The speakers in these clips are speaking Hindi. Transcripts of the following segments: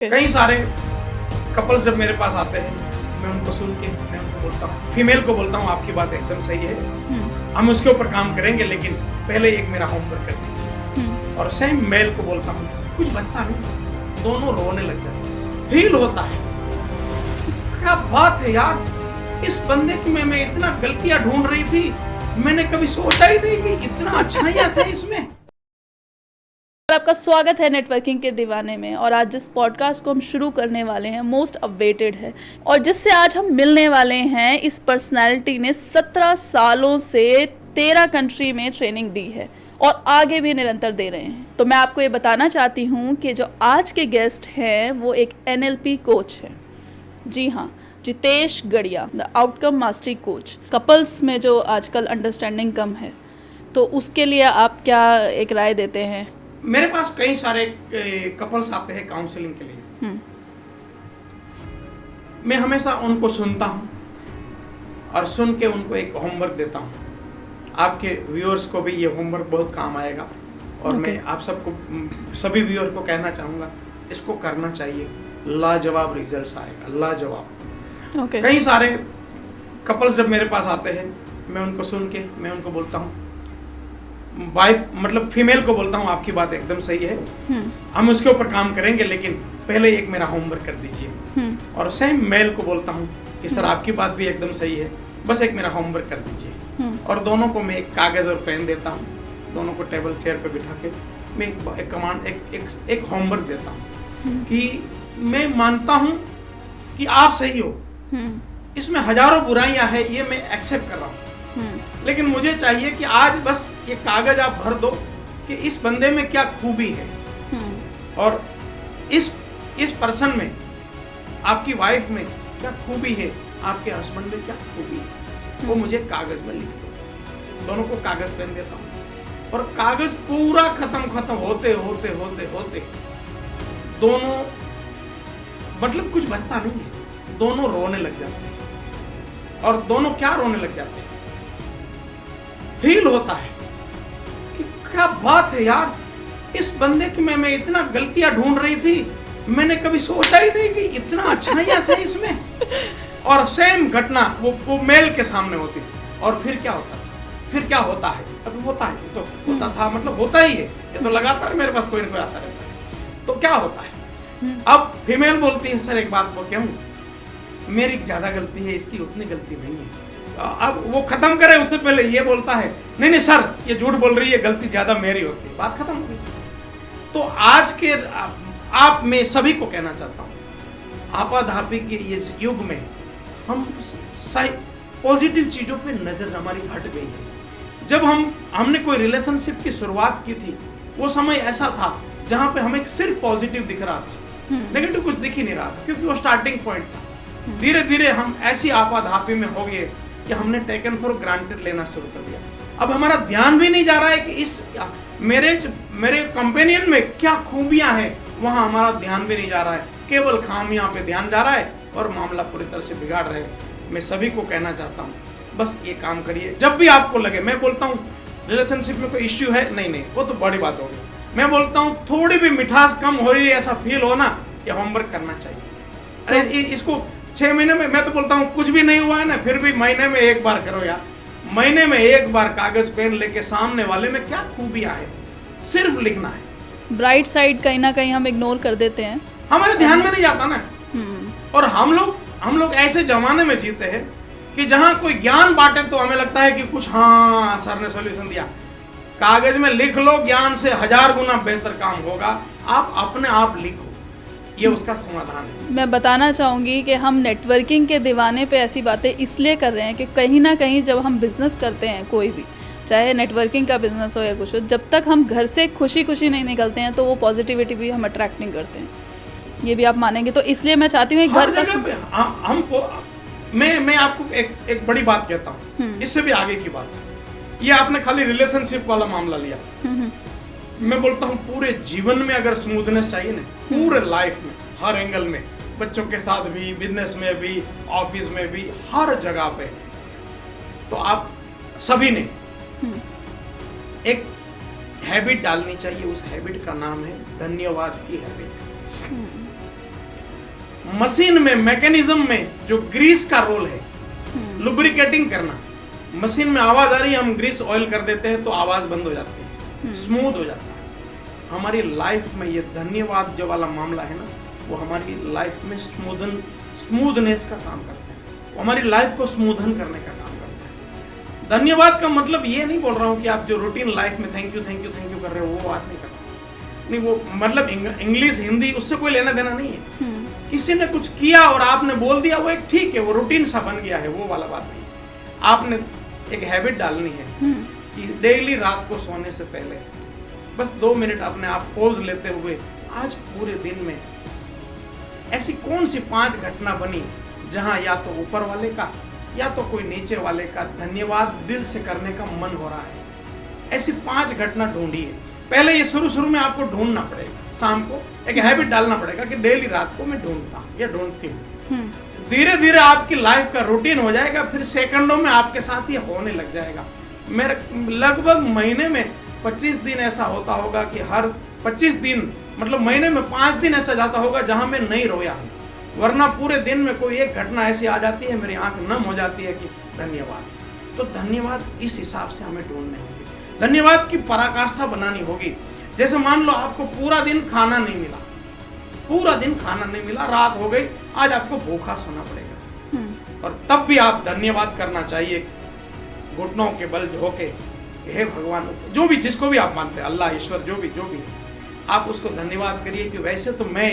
कई सारे कपल्स जब मेरे पास आते हैं, मैं उनको सुन के मैं उनको बोलता हूँ, फीमेल को बोलता हूँ आपकी बात एकदम सही है, हम उसके ऊपर काम करेंगे, लेकिन पहले एक मेरा होमवर्क कर दीजिए। और सेम मेल को बोलता हूँ, कुछ बचता नहीं, दोनों रोने लग जाते हैं। फील होता है, क्या बात है यार, इस बंदे की मैं इतना गलतियां ढूंढ रही थी, मैंने कभी सोचा ही नहीं कि इतना अच्छाइयां थे इसमें। आपका स्वागत है नेटवर्किंग के दीवाने में। और आज जिस पॉडकास्ट को हम शुरू करने वाले हैं मोस्ट अवेटेड है, और जिससे आज हम मिलने वाले हैं, इस पर्सनालिटी ने 17 सालों से 13 कंट्री में ट्रेनिंग दी है और आगे भी निरंतर दे रहे हैं। तो मैं आपको ये बताना चाहती हूँ कि जो आज के गेस्ट हैं वो एक NLP कोच है। जी हाँ, जितेश गढ़िया, the outcome mastery coach. Couples में जो आजकल अंडरस्टैंडिंग कम है, तो उसके लिए आप क्या एक राय देते हैं? मेरे पास कई सारे कपल्स आते हैं काउंसलिंग के लिए। मैं हमेशा उनको सुनता हूँ और सुन के उनको एक होमवर्क देता हूँ। आपके व्यूअर्स को भी ये होमवर्क बहुत काम आएगा, और मैं आप सबको, सभी व्यूअर को कहना चाहूँगा, इसको करना चाहिए, लाजवाब रिजल्ट्स आएगा, लाजवाब। कई सारे कपल्स जब मेरे पास आते हैं, मैं उनको सुन के मैं उनको बोलता हूँ, वाइफ मतलब फीमेल को बोलता हूँ आपकी बात एकदम सही है, हम उसके ऊपर काम करेंगे, लेकिन पहले एक मेरा होमवर्क कर दीजिए। और सेम मेल को बोलता हूँ कि सर आपकी बात भी एकदम सही है, बस एक मेरा होमवर्क कर दीजिए। और दोनों को मैं एक कागज और पेन देता हूँ, दोनों को टेबल चेयर पे बिठा के मैं एक कमांड एक होमवर्क देता हूँ कि मैं मानता हूँ कि आप सही हो, इसमें हजारों बुराइयां हैं, ये मैं एक्सेप्ट कर रहा हूँ, लेकिन मुझे चाहिए कि आज बस ये कागज आप भर दो कि इस बंदे में क्या खूबी है, और इस पर्सन में, आपकी वाइफ में क्या खूबी है, आपके हस्बैंड में क्या खूबी है, वो मुझे कागज में लिख दो। दोनों को कागज पेन देता हूँ, और कागज पूरा खत्म होते होते होते होते दोनों, मतलब कुछ बचता नहीं है, दोनों रोने लग जाते हैं। और दोनों क्या रोने लग जाते हैं, फील होता है कि क्या बात है यार, इस बंदे की मैं इतना गलतियां ढूंढ रही थी, मैंने कभी सोचा ही नहीं कि इतना अच्छाइयां थे इसमें। और सेम घटना वो मेल के सामने होती थी। और फिर क्या होता था, फिर क्या होता है, अभी होता है, तो होता था, मतलब होता ही है, ये तो लगातार मेरे पास कोई ना कोई आता रहता है। तो क्या होता है, अब फीमेल बोलती है, सर एक बात कहूं, मेरी ज्यादा गलती है, इसकी उतनी गलती नहीं है। अब वो खत्म करे उससे पहले ये बोलता है, नहीं सर ये झूठ बोल रही है, गलती ज्यादा मेरी होती है, बात खत्म हो गई। तो आज के आप मैं सभी को कहना चाहता हूँ, आपाधापी के इस युग में हम पॉजिटिव चीजों पे नजर हमारी हट गई है। जब हमने कोई रिलेशनशिप की शुरुआत की थी, वो समय ऐसा था जहां पे हमें सिर्फ पॉजिटिव दिख रहा था, नेगेटिव कुछ दिख ही नहीं रहा था, क्योंकि वो स्टार्टिंग पॉइंट था। धीरे धीरे हम ऐसी आपाधापी में हो गए कि हमने टेकन फॉर ग्रांटेड लेना शुरू कर दिया। अब हमारा ध्यान भी नहीं जा रहा है कि इस मेरे कंपेनियन में क्या खूबियां हैं, वहां हमारा ध्यान भी नहीं जा रहा है, केवल खामियां पे ध्यान जा रहा है और मामला पूरी तरह से बिगाड़ रहे हैं। मैं सभी को कहना चाहता हूँ, बस ये काम करिए। जब भी आपको लगे, मैं बोलता हूँ रिलेशनशिप में कोई इश्यू है, नहीं वो तो बड़ी बात होगी, मैं बोलता हूँ थोड़ी भी मिठास कम हो रही है, ऐसा फील हो ना, ये होमवर्क करना चाहिए। अरे इसको 6 महीने में, मैं तो बोलता हूँ कुछ भी नहीं हुआ है ना, फिर भी महीने में एक बार करो यार, महीने में एक बार कागज पेन लेके सामने वाले में क्या खूबियां है, सिर्फ लिखना है। ब्राइट साइड कहीं ना कहीं हम इग्नोर कर देते हैं, हमारे ध्यान में नहीं जाता ना। और हम लोग ऐसे जमाने में जीते हैं कि जहां कोई ज्ञान बांटे तो हमें लगता है कि कुछ, हाँ सर ने सॉल्यूशन दिया, कागज में लिख लो, ज्ञान से 1000 गुना बेहतर काम होगा। आप अपने आप लिखो, ये उसका समाधान है। मैं बताना चाहूँगी कि हम नेटवर्किंग के दीवाने पे ऐसी बातें इसलिए कर रहे हैं कि कहीं ना कहीं जब हम बिज़नेस करते हैं, कोई भी, चाहे नेटवर्किंग का बिजनेस हो या कुछ हो, जब तक हम घर से खुशी नहीं निकलते हैं, तो वो पॉजिटिविटी भी हम अट्रैक्ट नहीं करते हैं। ये भी आप मानेंगे। तो इसलिए मैं चाहती हूँ घर का मैं आपको एक बड़ी बात कहता हूँ, इससे भी आगे की बात है। ये आपने खाली रिलेशनशिप वाला मामला लिया, मैं बोलता हूँ पूरे जीवन में अगर स्मूथनेस चाहिए ना, पूरे लाइफ में, हर एंगल में, बच्चों के साथ भी, बिजनेस में भी, ऑफिस में भी, हर जगह पे, तो आप सभी ने एक हैबिट डालनी चाहिए। उस हैबिट का नाम है धन्यवाद की हैबिट। मशीन में, मैकेनिज्म में जो ग्रीस का रोल है, लुब्रिकेटिंग करना। मशीन में आवाज आ रही है, हम ग्रीस ऑयल कर देते हैं तो आवाज बंद हो जाती है, स्मूथ हो जाता है। हमारी लाइफ में ये धन्यवाद जो वाला मामला है ना, वो हमारी लाइफ में स्मूथनेस का काम करता है, वो हमारी लाइफ को स्मूथन करने का काम करता है। धन्यवाद का मतलब ये नहीं बोल रहा हूँ कि आप जो रूटीन लाइफ में thank you thank you thank you कर रहे हो वो बात नहीं कर रहा, नहीं, वो मतलब इंग्लिश हिंदी उससे कोई लेना देना नहीं है। किसी ने कुछ किया और आपने बोल दिया, वो एक ठीक है, वो रूटीन सा बन गया है, वो वाला बात नहीं। आपने एक हैबिट डालनी है कि डेली रात को सोने से पहले बस 2 मिनट अपने आप पॉज लेते हुए आज पूरे दिन में ऐसी कौन सी 5 घटना बनी जहां या तो ऊपर वाले का या तो कोई नीचे वाले का धन्यवाद दिल से करने का मन हो रहा है। ऐसी 5 घटना ढूंढिए। पहले ये शुरू में आपको ढूंढना पड़ेगा, शाम को एक हैबिट डालना पड़ेगा कि डेली रात को मैं ढूंढता हूँ या ढूंढती हूँ। धीरे धीरे आपकी लाइफ का रूटीन हो जाएगा, फिर सेकंडों में आपके साथ ये होने लग जाएगा। मेरे लगभग महीने में 25 दिन ऐसा होता होगा कि हर 25 दिन मतलब महीने में 5 दिन ऐसा जाता होगा जहां मैं नहीं रोया हूँ, वरना पूरे दिन में कोई एक घटना ऐसी आ जाती है, मेरी आंख नम हो जाती है कि धन्यवाद। तो धन्यवाद इस हिसाब से हमें ढूंढने होंगे, धन्यवाद की पराकाष्ठा बनानी होगी। जैसे मान लो आपको पूरा दिन खाना नहीं मिला, पूरा दिन खाना नहीं मिला, रात हो गई, आज आपको भूखा सोना पड़ेगा, और तब भी आप धन्यवाद करना चाहिए, घुटनों के बल झोंके, हे भगवान, जो भी जिसको भी आप मानते हैं, अल्लाह ईश्वर जो भी आप उसको धन्यवाद करिए कि वैसे तो मैं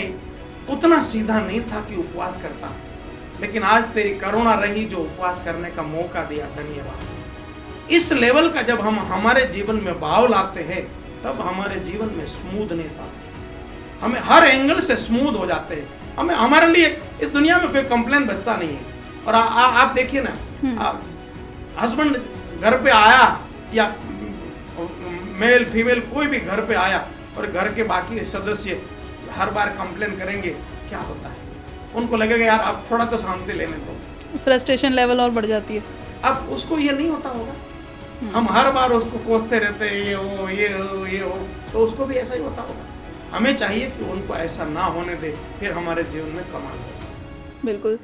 उतना सीधा नहीं था कि उपवास करता, लेकिन आज तेरी करुणा रही जो उपवास करने का मौका दिया, धन्यवाद। इस लेवल का जब हम हमारे जीवन में भाव लाते हैं तब हमारे जीवन में स्मूथनेस आती है, हमें हर एंगल से स्मूथ हो जाते हैं। हमें हमारे लिए इस दुनिया में कोई कंप्लेन बचता नहीं है। और आप देखिए ना, हस्बैंड घर पे आया या मेल फीमेल कोई भी घर पे आया और घर के बाकी सदस्य हर बार कंप्लेन करेंगे, क्या होता है? उनको लगेगा यार अब थोड़ा तो शांति लेने दो, फ्रस्ट्रेशन लेवल और बढ़ जाती है। अब उसको ये नहीं होता होगा, हम हर बार उसको कोसते रहते हैं, ये हो, तो उसको भी ऐसा ही होता होगा। हमें चाहिए कि उनको ऐसा ना होने दे, फिर हमारे जीवन में कमाल होगा। बिल्कुल।